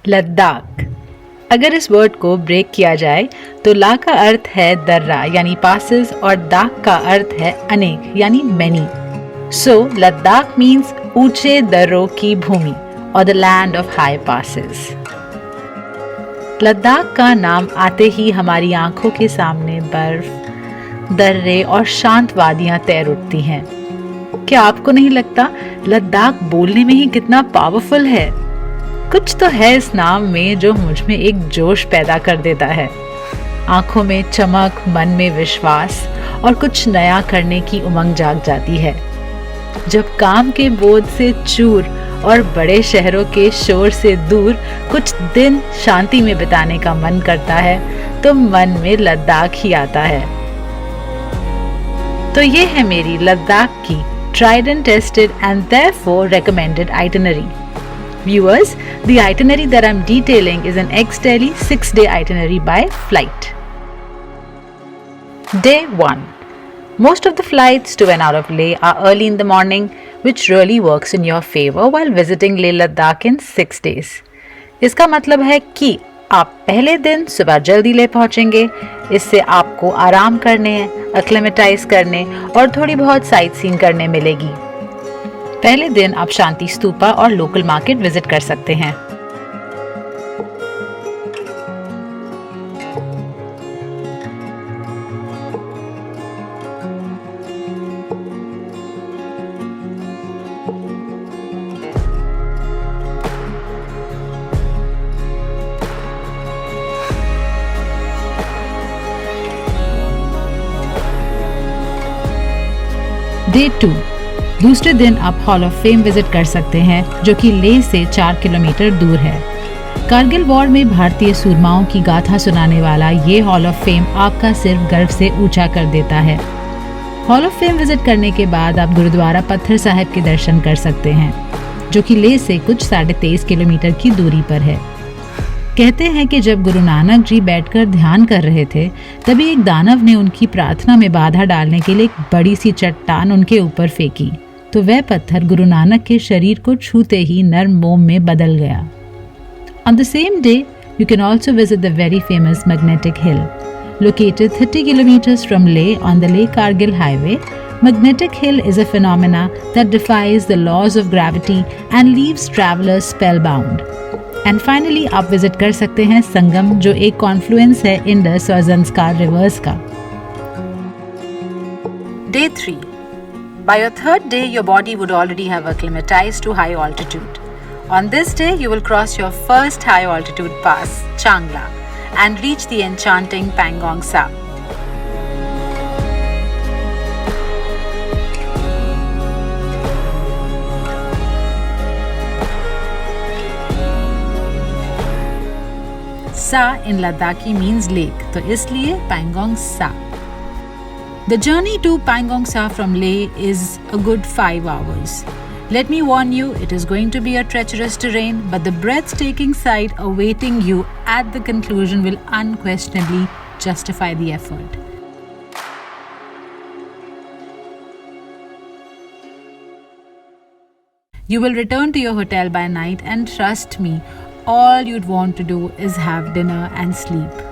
लद्दाख। अगर इस वर्ड को ब्रेक किया जाए तो ला का अर्थ है दर्रा यानी पासेस और दाख का अर्थ है अनेक यानी मैनी। सो लद्दाख मीन्स ऊंचे दर्रों की भूमि और the land of high passes. Ladakh का नाम आते ही हमारी आंखों के सामने बर्फ, दर्रे और शांत वादियां तैर उठती हैं। क्या आपको नहीं लगता लद्दाख बोलने में ही कितना पावरफुल है? कुछ तो है इस नाम में जो मुझ में एक जोश पैदा कर देता है। आंखों में चमक, मन में विश्वास और कुछ नया करने की उमंग जाग जाती है। जब काम के बोझ से चूर और बड़े शहरों के शोर से दूर कुछ दिन शांति में बिताने का मन करता है तो मन में लद्दाख ही आता है। तो ये है मेरी लद्दाख की tried and tested and therefore recommended itinerary. Viewers, the itinerary that I'm detailing is an ex-Delhi 6-day itinerary by flight. Day 1. Most of the flights to and out of Leh are early in the morning, which really works in your favor while visiting Leh Ladakh in 6 days. इसका मतलब है कि आप पहले दिन सुबह जल्दी ले पहुंचेंगे। इससे आपको आराम करने, एक्लेमेटाइज करने और थोड़ी बहुत साइट सीइंग करने मिलेगी। पहले दिन आप शांति स्तूपा और लोकल मार्केट विजिट कर सकते हैं। डे 2, दूसरे दिन आप हॉल ऑफ फेम विजिट कर सकते हैं जो कि लेह से 4 किलोमीटर दूर है। कारगिल वॉर में भारतीय सूरमाओं की गाथा सुनाने वाला ये हॉल ऑफ फेम आपका सिर्फ गर्व से ऊंचा कर देता है। हॉल ऑफ फेम विजिट करने के बाद आप गुरुद्वारा पत्थर साहिब के दर्शन कर सकते हैं जो कि लेह से कुछ 23.5 किलोमीटर की दूरी पर है। कहते हैं कि जब गुरु नानक जी बैठकर ध्यान कर रहे थे तभी एक दानव ने उनकी प्रार्थना में बाधा डालने के लिए एक बड़ी सी चट्टान उनके ऊपर फेंकी तो वह पत्थर गुरु नानक के शरीर को छूते ही नर्म मोम में बदल गया। On the same day, you can also visit the very famous Magnetic Hill. Located 30 kilometers from Leh on the Leh-Kargil highway, Magnetic Hill is a phenomena that defies the laws of gravity and leaves travelers spellbound. And finally आप visit कर सकते हैं संगम जो एक Confluence है Indus और Zanskar reverse का। Day 3. By your third day, your body would already have acclimatized to high altitude. On this day, you will cross your first high altitude pass, Changla, and reach the enchanting Pangong Sa. Sa in Ladakhi means lake, तो इसलिए Pangong Sa. The journey to Pangong Sa from Leh is a good 5 hours. Let me warn you, it is going to be a treacherous terrain, but the breathtaking sight awaiting you at the conclusion will unquestionably justify the effort. You will return to your hotel by night and trust me, all you'd want to do is have dinner and sleep.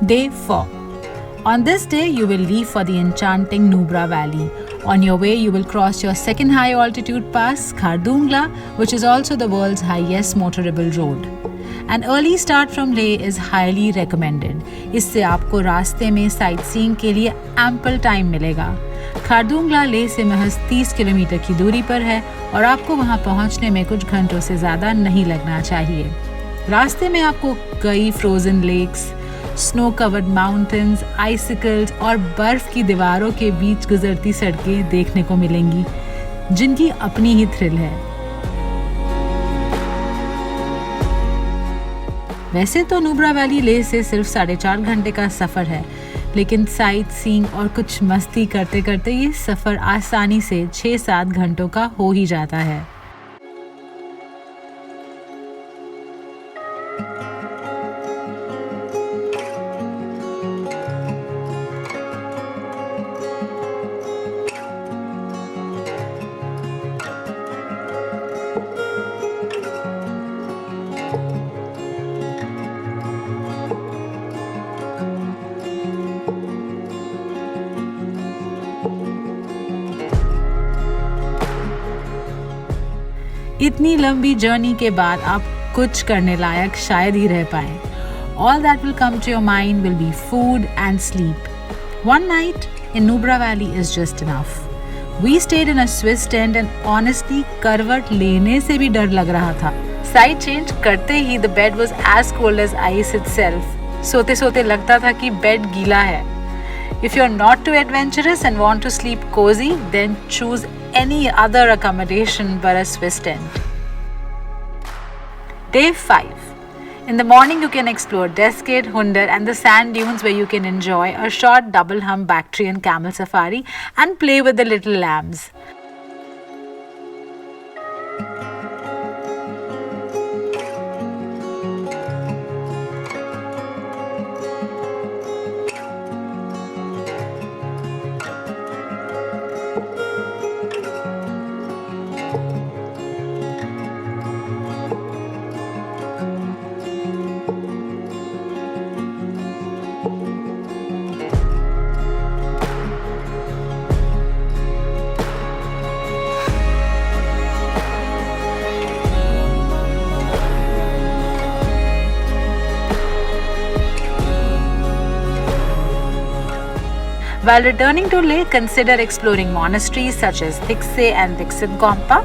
Day 4. On this day, you will leave for the enchanting Nubra Valley. On your way, you will cross your second high altitude pass, Khardungla, which is also the world's highest motorable road. An early start from Leh is highly recommended. इससे आपको रास्ते में sight seeing के लिए ample time मिलेगा। खारदुंगला लेह से महज 30 kilometre की दूरी पर है और आपको वहां पहुंचने में कुछ घंटों से ज़्यादा नहीं लगना चाहिए। रास्ते में आपको कई frozen lakes, snow covered mountains, icicles और बर्फ की दीवारों के बीच गुजरती सड़कें देखने को मिलेंगी, जिनकी अपनी ही थ्रिल है। वैसे तो नुब्रा वैली लेह से सिर्फ 4.5 घंटे का सफ़र है, लेकिन साइट सीइंग और कुछ मस्ती करते करते ये सफ़र आसानी से 6-7 घंटों का हो ही जाता है। इतनी लंबी जर्नी के बाद आप कुछ करने लायक शायद ही रह पाए। All that will come to your mind will be food and sleep. One night in Nubra Valley is just enough. We stayed in a Swiss tent and honestly करवट लेने से भी डर लग रहा था। साइड चेंज करते ही the bed was as cold as ice itself. सोते सोते लगता था कि बेड गीला है। If you're not too adventurous and want to sleep cozy, then choose any other accommodation but a Swiss tent. Day 5. In the morning, you can explore Deskid, Hundar, and the sand dunes where you can enjoy a short double hump Bactrian camel safari and play with the little lambs. While returning to Leh, consider exploring monasteries such as Dikse and Diksit Gompa.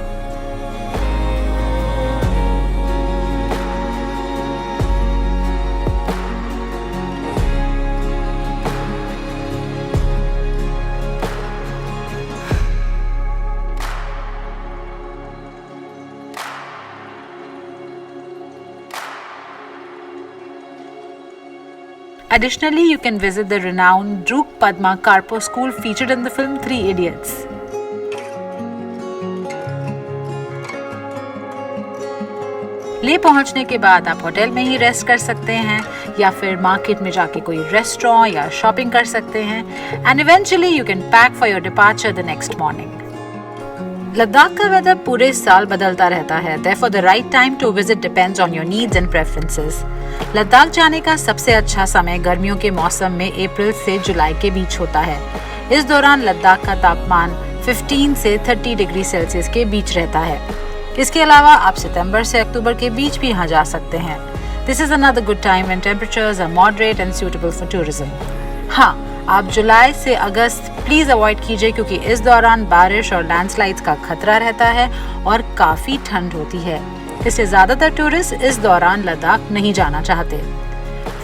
Additionally, you can visit the renowned Druk Padma Karpo school featured in the film Three Idiots. ले पहुंचने के बाद आप hotel में ही rest कर सकते हैं या फिर मार्केट में जाके कोई रेस्टोरेंट या शॉपिंग कर सकते हैं and eventually you can pack for your departure the next morning. Ladakh का वेदर पूरे साल बदलता रहता है, therefore the right time to visit depends on your needs and preferences. Ladakh जाने का सबसे अच्छा समय गर्मियों के मौसम में अप्रैल से जुलाई के बीच होता है। इस दौरान लद्दाख का तापमान 15 से 30 डिग्री सेल्सियस के बीच रहता है। इसके अलावा आप सितंबर से अक्टूबर के बीच भी यहाँ जा सकते हैं। This is another good time when temperatures are moderate and suitable for tourism. हाँ, आप जुलाई से अगस्त प्लीज अवॉइड कीजिए क्योंकि इस दौरान बारिश और लैंडस्लाइड्स का खतरा रहता है और काफी ठंड होती है। इससे ज्यादातर टूरिस्ट इस दौरान लद्दाख नहीं जाना चाहते।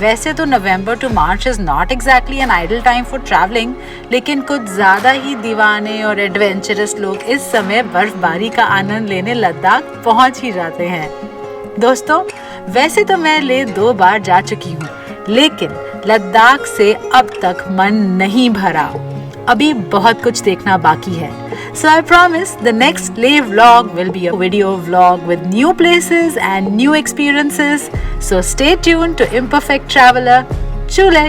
वैसे तो November to March is not exactly an ideal time for travelling, लेकिन कुछ ज्यादा ही दीवाने और एडवेंचरस लोग इस समय बर्फबारी का आनंद लेने लद्दाख पहुंच ही जाते हैं। दोस्तों, वैसे तो मैं ले 2 बार जा चुकी हूँ, लेकिन लद्दाख से अब तक मन नहीं भरा। अभी बहुत कुछ देखना बाकी है। So I promise the next Leh vlog will be a video vlog with new places and new experiences. So stay tuned to Imperfect Traveler. Chule!